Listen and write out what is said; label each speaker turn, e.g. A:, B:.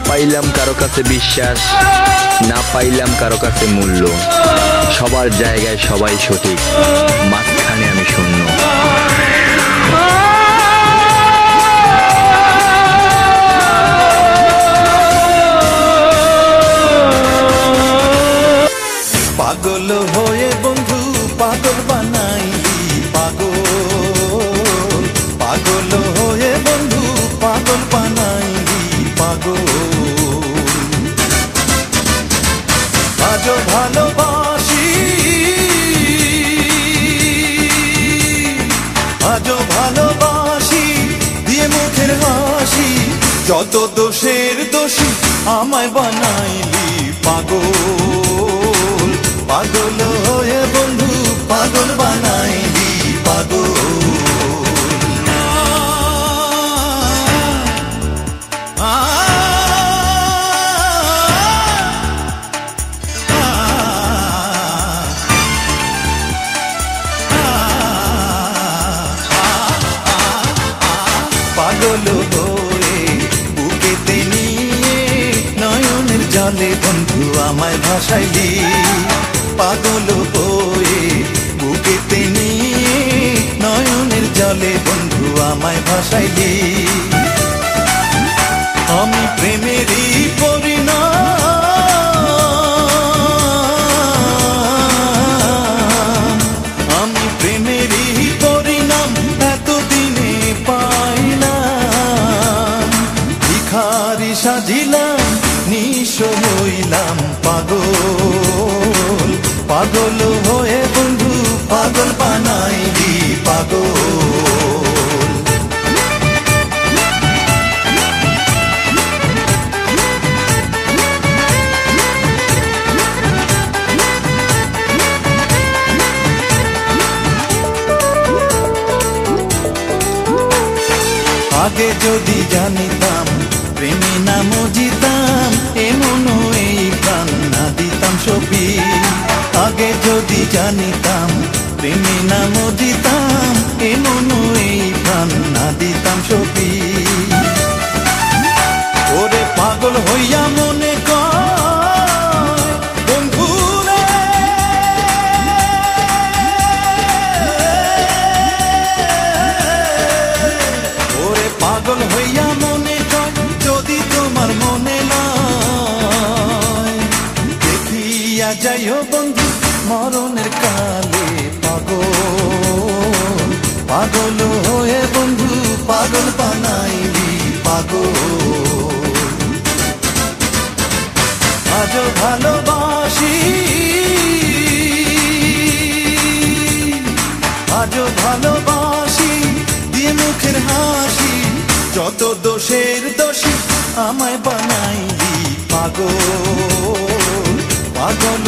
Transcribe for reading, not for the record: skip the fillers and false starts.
A: পাইলাম কারো কাছে বিশ্বাস, না পাইলাম কারো কাছে মূল্য। সবার জায়গায় সবাই সঠিক, মাঝখানে আমি শূন্য।
B: পাগল হয়ে বন্ধু পাগল বানাইলি পাগল, পাগল হয়ে বন্ধু পাগল বানাইলি পাগল। আজও ভালোবাসি, আজও ভালোবাসি দিয়ে মুখের হাসি, যত দোষের দোষী আমায় বানাইলি পাগল, পাগল হয়ে বন্ধু পাগল বানাইলি পাগল। পাগল হয়ে বুকেতে নিয়ে নয়নের জলে বন্ধু আমায় ভাসাইলি, পাগল হয়ে বুকেতে নিয়ে নয়নের জলে বন্ধু আমায় ভাসাইলি। আমি প্রেমেরই পরিণাম, আমি প্রেমেরই পরিণাম এতদিনে পাইলাম। ভিখারি সাজিলাম নিঃস্ব হইলাম পাগল, পাগল হয়ে বন্ধু পাগল বানাইলি পাগল। আগে যদি জানিতাম প্রেমে নাম জিতাম, এমন এই প্রাণ না দিতাম সপি। আগে যদি জানিতাম প্রেমে নাম জিতাম, এমন এই প্রাণ না দিতাম সপি। ওরে পাগল হইয়া মনে কয় বন্ধু রে, ওরে পাগল হইয়া মনে কয় যদি তোমার মনে নয়, দেখিয়া যাইও বন্ধু মরণের কালে পাগল, পাগল হয়ে বন্ধু পাগল বানাইলি পাগল। আজও ভালোবাসি, আজও ভালোবাসি দিয়ে মুখের হাসি, যত দোষের দোষী আমায় বানাইলি পাগল, পাগল